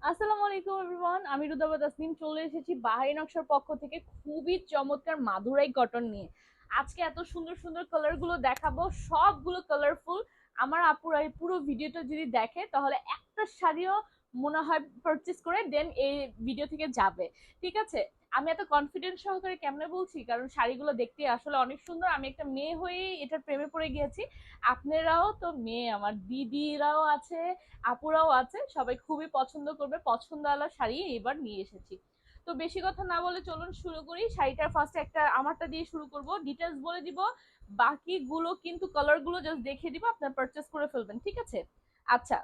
আসসালামু আলাইকুম এভরিওয়ান, আমি রুদাবা তাসনিম চলে এসেছি বাহারি নকশার পক্ষ থেকে খুবই চমৎকার মাদুরাই কটন নিয়ে। আজকে এত সুন্দর সুন্দর কালার গুলো দেখাবো, সবগুলো কালারফুল। আমার আপুরা এই পুরো ভিডিওটা যদি দেখে তাহলে একটা শাড়িও মনে হয় পারচেজ করে দেন এই ভিডিও থেকে যাবে। ঠিক আছে, আমি এত কনফিডেন্স সহকারে কেমনে বলছি কারণ শাড়িগুলো দেখতে আসলে অনেক সুন্দর। আমি একটা মেয়ে হয়েই এটার প্রেমে পড়ে গিয়েছি। আপনারাও তো মেয়ে, আমার দিদিরাও আছে, আপুরাও আছে, সবাই খুবই পছন্দ করবে। পছন্দ আলা শাড়ি এবার নিয়ে এসেছি। তো বেশি কথা না বলে চলুন শুরু করি। শাড়িটার ফার্স্টে একটা আমারটা দিয়ে শুরু করব, ডিটেলস বলে দিব, বাকিগুলো কিন্তু কালার গুলো জাস্ট দেখিয়ে দিব, আপনার পারচেস করে ফেলবেন। ঠিক আছে? আচ্ছা,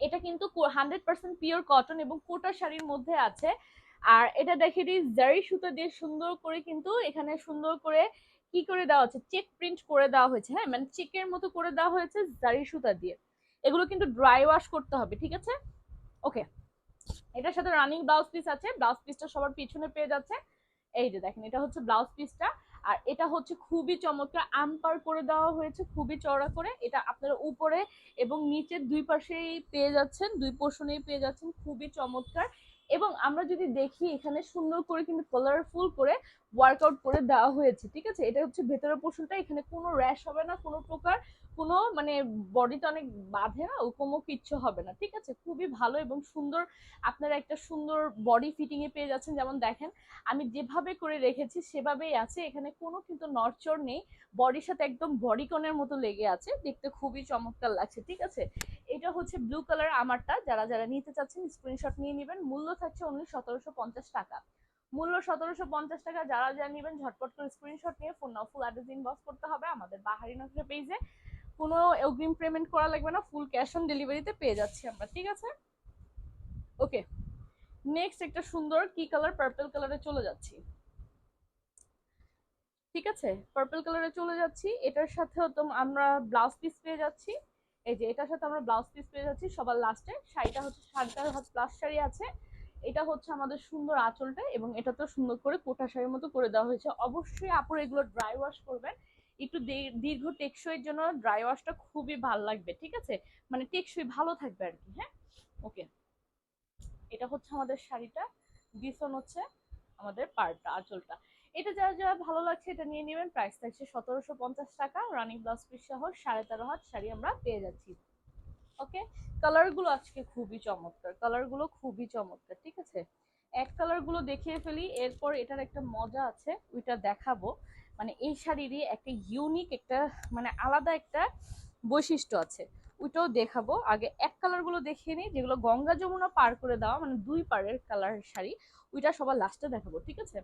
এটা কিন্তু 100% পিওর কটন এবং কোটা শাড়ির মধ্যে আছে। আর এটা দেখে দিই জারি সুতা দিয়ে সুন্দর করে কিন্তু এখানে সুন্দর করে কি করে দেওয়া হচ্ছে, চেক প্রিন্ট করে দেওয়া হয়েছে। হ্যাঁ, মানে চেকের মতো করে দেওয়া হয়েছে জারি সুতা দিয়ে। এগুলো কিন্তু ড্রাই ওয়াশ করতে হবে। ঠিক আছে? ওকে, এটার সাথে রানিং ব্লাউজ পিস আছে। ব্লাউজ পিসটা সবার পিছনে পেয়ে যাচ্ছে। এই যে দেখেন, এটা হচ্ছে ব্লাউজ পিসটা। আর এটা হচ্ছে খুবই চমৎকার আম্পার করে দেওয়া হয়েছে, খুবই চওড়া করে। এটা আপনারা উপরে এবং নিচের দুই পাশেই পেয়ে যাচ্ছেন, দুই পোর্শনেই পেয়ে যাচ্ছেন, খুবই চমৎকার। এবং আমরা যদি দেখি এখানে সুন্দর করে কিন্তু কালারফুল করে ওয়ার্কআউট করে দেওয়া হয়েছে। ঠিক আছে, এটা হচ্ছে ভেতরের পোর্শনটা, এখানে কোনো র্যাশ হবে না, কোনো প্রকার কোনো মানে বডিতে অনেক বাঁধে না, ওরকমও কিচ্ছু হবে না। ঠিক আছে, খুবই ভালো এবং সুন্দর। আপনারা একটা সুন্দর বডি ফিটিং এ পেয়ে যাচ্ছেন। যেমন দেখেন আমি যেভাবে করে রেখেছি সেভাবেই আছে, এখানে কোনো কিন্তু নড়চড় নেই। বডির সাথে একদম বডিকনের মতো লেগে আছে, দেখতে খুবই চমৎকার লাগছে। ঠিক আছে, এটা হচ্ছে ব্লু কালার আমারটা। যারা যারা নিতে চাচ্ছেন স্ক্রিনশট নিয়ে নেবেন। মূল্য থাকছে অনলি 1750 টাকা। মূল্য 1750 টাকা। যারা যারা নেবেন ঝটপট করে স্ক্রিনশট নিয়ে ফোন নাও, ফুল অ্যাড্রেস ইনবক্স করতে হবে আমাদের বাহারি নকশা পেজে। কোনো অগ্রিম পেমেন্ট করা লাগবে না, ফুল ক্যাশ অন ডেলিভারিতে পেয়ে যাচ্ছি আমরা। ঠিক আছে? ওকে, নেক্সট একটা সুন্দর কি কালার, পার্পল কালারে চলে যাচ্ছি। ঠিক আছে, পার্পল কালারে চলে যাচ্ছি। এটার সাথেও তো আমরা ব্লাউজ পিস পেয়ে যাচ্ছি। এই যে এটার সাথে আমরা ব্লাউজ পিস পেয়ে যাচ্ছি সবার লাস্টে। শাড়িটা হচ্ছে 4.5 হাত প্লাস শাড়ি আছে। এটা হচ্ছে আমাদের সুন্দর আঁচলটা এবং এটা তো সুন্দর করে কোটা শাড়ির মতো করে দেওয়া হয়েছে। অবশ্যই আপুর এগুলো ড্রাই ওয়াশ করবেন, একটু দীর্ঘ টেকসইয়ের জন্য ড্রাই ওয়াশটা খুবই ভালো লাগবে। ঠিক আছে, মানে টেকসই ভালো থাকবে আর কি। হ্যাঁ, ওকে, এটা হচ্ছে আমাদের শাড়িটা। ডিসন হচ্ছে আমাদের পাড়টা, আঁচলটা। এটা যারা যারা ভালো লাগছে এটা নিয়ে নেবেন। প্রাইস থাকছে 1750 টাকা। রানিং ব্লাউজ পিস সহ 13.5 হাত শাড়ি আমরা পেয়ে যাচ্ছি। ওকে, কালার গুলো আজকে খুবই চমৎকার, কালার গুলো খুবই চমৎকার। ঠিক আছে, এক কালার গুলো দেখিয়ে ফেলি, এরপর এটার একটা মজা আছে ওইটা দেখাবো। মানে এই শাড়িরই একটা ইউনিক একটা মানে আলাদা একটা বৈশিষ্ট্য আছে, ওইটাও দেখাবো। আগে এক কালার গুলো দেখিয়ে নিই, যেগুলো গঙ্গা যমুনা পার করে দেওয়া, মানে দুই পাড়ের কালার শাড়ি, ওইটা সবার লাস্টে দেখাবো। ঠিক আছে,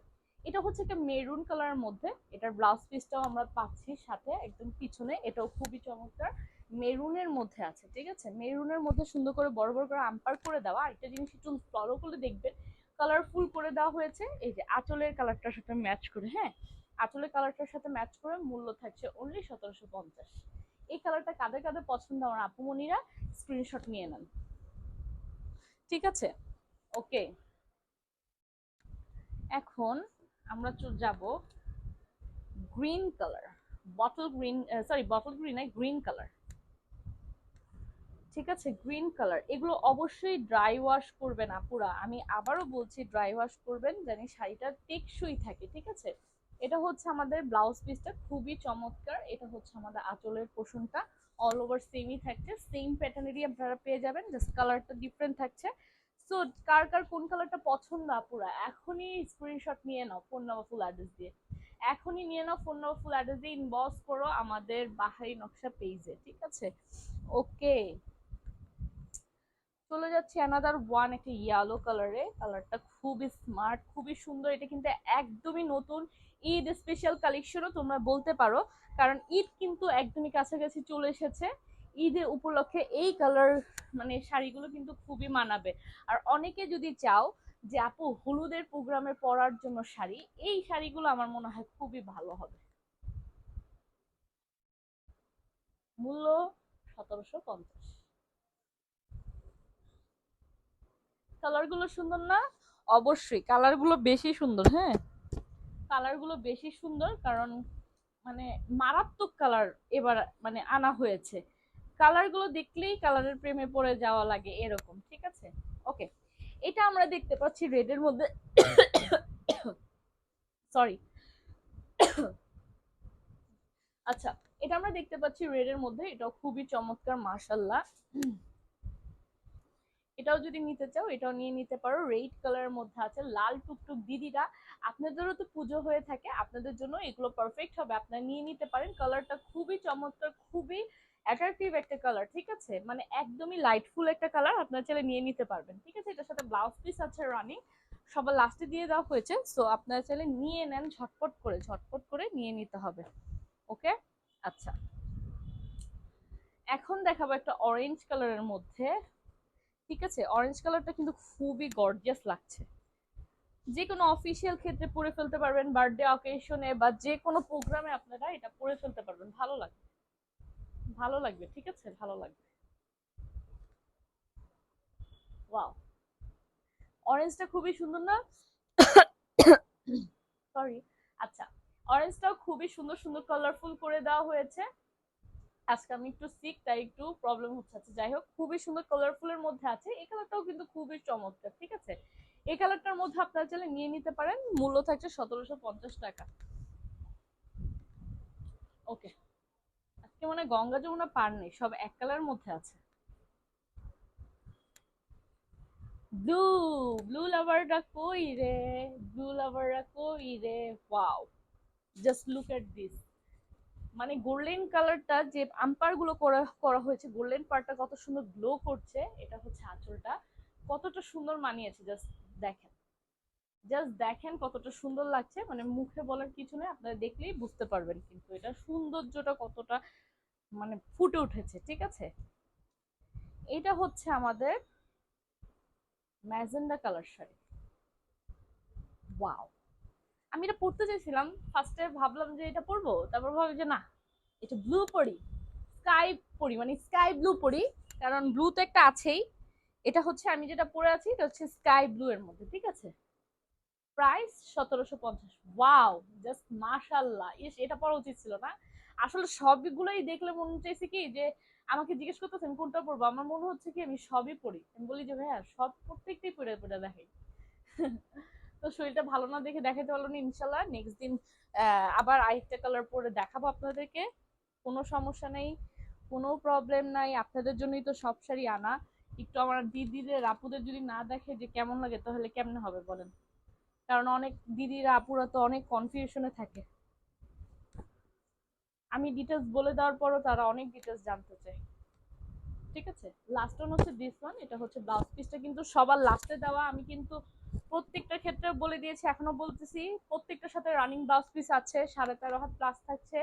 এটা হচ্ছে একটা মেরুন কালারের মধ্যে। এটার ব্লাউজ পিসটাও আমরা পাচ্ছি সাথে একদম পিছনে, এটাও খুবই চমৎকার, মেরুনের মধ্যে আছে। ঠিক আছে, মেরুনের মধ্যে সুন্দর করে বড় বড় করে আম্পার করে দেওয়া। আরেকটা জিনিস একটু ফলো করে দেখবেন, কালারফুল করে দেওয়া হয়েছে। এই যে আঁচলের কালারটার সাথে ম্যাচ করে, হ্যাঁ, আঁচলের কালারটার সাথে ম্যাচ করে মূল্য থাকছে অনলি 1750। এই কালারটা কাদের কাদের পছন্দ আমার আপুমনিরা স্ক্রিনশট নিয়ে নেন। ঠিক আছে, ওকে, এখন আমরা যাব green colour, bottle green, sorry bottle green নয়, গ্রিন কালার। ঠিক আছে, গ্রিন কালার। এগুলো অবশ্যই ড্রাই ওয়াশ করবেন আপুরা, আমি আবারও বলছি ড্রাই ওয়াশ করবেন, জানি শাড়িটা টেকসই থাকে। ঠিক আছে, এটা হচ্ছে আমাদের ব্লাউজ পিসটা, খুবই চমৎকার। এটা হচ্ছে আমাদের আঁচলের পোর্শনটা, অল ওভার সেমই থাকছে, সেম প্যাটার্নেরই আপনারা পেয়ে যাবেন, জাস্ট কালারটা ডিফারেন্ট থাকছে। সো কার কার কোন কালারটা পছন্দ আপুরা এখনই স্ক্রিনশট নিয়ে নাও ফোন নাম্বার ফুল অ্যাড্রেস দিয়ে। এখনই নিয়ে নাও ফোন নাম্বার ফুল অ্যাড্রেস দিয়ে ইনবক্স করো আমাদের বাহারি নকশা পেজে। ঠিক আছে, ওকে, চলে যাচ্ছে অ্যানাদার ওয়ান, একটা ইয়েলো কালারে। কালারটা খুবই স্মার্ট, খুবই সুন্দর। এটা কিন্তু একদমই নতুন ঈদ স্পেশাল কালেকশনও তোমরা বলতে পারো, কারণ ঈদ কিন্তু একদমই কাছাকাছি চলে এসেছে। ঈদের উপলক্ষে এই কালার মানে শাড়িগুলো কিন্তু খুবই মানাবে। আর অনেকে যদি চাও যে আপু হলুদের প্রোগ্রামে পরার জন্য শাড়ি, এই শাড়িগুলো আমার মনে হয় খুবই ভালো হবে। মূল্য 1750। কালার গুলো সুন্দর না? অবশ্যই কালার গুলো বেশি সুন্দর। হ্যাঁ, কালার গুলো বেশি সুন্দর কারণ মানে মারাত্মক কালার এবার মানে আনা হয়েছে। কালার গুলো দেখলেই কালারের প্রেমে পড়ে যাওয়া লাগে এরকম। ঠিক আছে, ওকে, এটা আমরা দেখতে পাচ্ছি রেডের মধ্যে, সরি, আচ্ছা, এটা আমরা দেখতে পাচ্ছি রেডের মধ্যে, এটাও খুবই চমৎকার মাশাআল্লাহ। এটাও যদি নিতে চাও এটাও নিয়ে নিতে পারো, রেড কালারের মধ্যে আছে, লাল টুকটুক দিদিরা আপনাদেরও তো পুজো হয়ে থাকে, আপনাদের জন্য এগুলো পারফেক্ট হবে, আপনারা নিয়ে নিতে পারেন। কালারটা খুবই চমৎকার, খুবই অ্যাট্রাকটিভ একটা কালার, ঠিক আছে, মানে একদমই লাইটফুল একটা কালার, আপনারা চাইলে নিয়ে নিতে পারবেন, ঠিক আছে। এটার সাথে ব্লাউজ পিস আছে রানিং, সবার লাস্টে দিয়ে দেওয়া হয়েছে, সো আপনারা চাইলে নিয়ে নেন, ঝটপট করে নিয়ে নিতে হবে। ওকে, আচ্ছা, এখন দেখাবো একটা অরেঞ্জ কালারের মধ্যে, ঠিক আছে। অরেঞ্জ কালারটা কিন্তু খুবই গর্জিয়াস লাগছে, যে কোনো অফিসিয়াল ক্ষেত্রে পরে ফেলতে পারবেন, বার্থডে অকেশনে বা যে কোনো প্রোগ্রামে আপনারা এটা পরে ফেলতে পারবেন, ভালো লাগবে, ভালো লাগবে, ঠিক আছে, ভালো লাগবে। ওয়াও, অরেঞ্জটা খুবই সুন্দর না? সরি, আচ্ছা, অরেঞ্জটাও খুবই সুন্দর সুন্দর কালারফুল করে দেওয়া হয়েছে। আজকে আমি একটু সিক, তাই একটু প্রবলেম হচ্ছে, আচ্ছা যাই হোক, খুবই সুন্দর কালারফুলের মধ্যে আছে, এই কালারটাও কিন্তু খুবই চমৎকার, ঠিক আছে। এই কালারটার মধ্যে আপনারা চাইলে নিয়ে নিতে পারেন, মূল্য থাকছে 1750 টাকা। ওকে, আজকে মানে গঙ্গা যমুনা পার নেই, সব এক কালার মধ্যে আছে। ব্লু, ব্লু লাভাররা কই রে, ব্লু লাভাররা কই রে, wow, just look at this, মানে গোল্ডেন কালারটা যে আম্পার গুলো করা করা হয়েছে, গোল্ডেন পার্টটা কত সুন্দর গ্লো করছে, এটা হচ্ছে আঁচলটা, কতটা সুন্দর মানিয়েছে, দেখেন জাস্ট দেখেন কতটা সুন্দর লাগছে, মানে মুখে বলার কিছু নেই, আপনারা দেখলেই বুঝতে পারবেন কিন্তু এটা সৌন্দর্যটা কতটা মানে ফুটে উঠেছে, ঠিক আছে। এটা হচ্ছে আমাদের ম্যাজেন্ডা কালার শাড়ি, ওয়াও, আমি এটা পড়তে চাইছিলাম, ফার্স্টে ভাবলাম যে এটা পরবো, তারপর ভাবি যে না, এটা ব্লু পরি, স্কাই পরি, মানে স্কাই ব্লু পরি, কারণ ব্লু তো একটা আছেই। এটা হচ্ছে আমি যেটা পরে আছি এটা হচ্ছে স্কাই ব্লু এর মধ্যে, ঠিক আছে। প্রাইস 1750। ওয়াও, জাস্ট মাশাআল্লাহ, ইস এটা পরা উচিত ছিল না, আসলে সবগুলোই দেখলে মনে চাইছে কি যে আমাকে জিজ্ঞেস করতেছেন কোনটা পরবো, আমার মনে হচ্ছে কি আমি সবই পরি, আমি বলি যে ভাইয়া সব প্রত্যেকটাই পরে পরে দেখাই। তো শরীরটা ভালো না দেখে দেখাতে পারলো না, ইনশাল্লাহ নেক্সট দিন আবার আরেকটা কালার পরে দেখাবো আপনাদেরকে, কোনো সমস্যা নেই, কোনো প্রবলেম নাই, আপনাদের জন্যই তো সব শাড়ি আনা। একটু আমার দিদিদের আপুদের যদি না দেখে যে কেমন লাগে তাহলে কেমনে হবে বলেন, কারণ অনেক দিদিরা আপুরা তো অনেক কনফিউশনে থাকে, আমি ডিটেলস বলে দেওয়ার পরও তারা অনেক ডিটেলস জানতে চায়, ঠিক আছে। লাস্ট ওয়ান হচ্ছে দিস ওয়ান, এটা হচ্ছে ব্লাউজ পিসটা কিন্তু সবার লাস্টে দেওয়া, আমি কিন্তু প্রত্যেকটা ক্ষেত্রে বলে দিয়েছি, এখনো বলতেছি, প্রত্যেকটার সাথে রানিং ব্লাউজ পিস আছে, 13.5 হাত প্লাস থাকছে,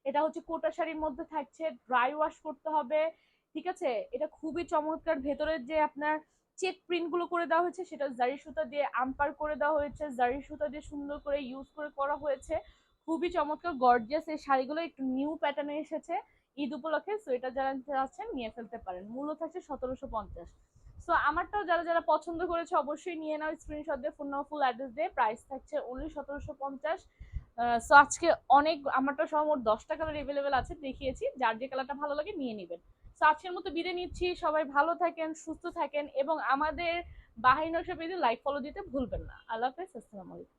এটা হচ্ছে কোটা শাড়ির মধ্যে থাকছে, ড্রাই ওয়াশ করতে হবে, ঠিক আছে। এটা খুবই চমৎকার, ভেতরের যে আপনার চেক প্রিন্ট গুলো করে দেওয়া হয়েছে সেটা জারি সুতা দিয়ে আম্পার করে দেওয়া হয়েছে, জারি সুতা দিয়ে সুন্দর করে ইউজ করে করা হয়েছে, খুবই চমৎকার গর্জিয়াস, এই শাড়িগুলো একটু নিউ প্যাটার্নে এসেছে ঈদ উপলক্ষে, সো এটা যারা চাচ্ছেন নিয়ে ফেলতে পারেন, মূল্য থাকছে 1750। সো আমারটাও যারা যারা পছন্দ করেছে অবশ্যই নিয়ে নাও, স্ক্রিনশট দিয়ে, ফোন নাও, ফুল অ্যাড্রেস দিয়ে, প্রাইস থাকছে অনলি 1750। সো আজকে অনেক, আমারটা সহ মোট 10টা কালার এভেলেবেল আছে, দেখিয়েছি, যার যে কালারটা ভালো লাগে নিয়ে নেবেন। সো আজকের মতো বিদায় নিচ্ছি, সবাই ভালো থাকেন, সুস্থ থাকেন, এবং আমাদের বাহিনী নকশা পেজে লাইক ফলো দিতে ভুলবেন না। আল্লাহ হাফেজ, আসসালামু আলাইকুম।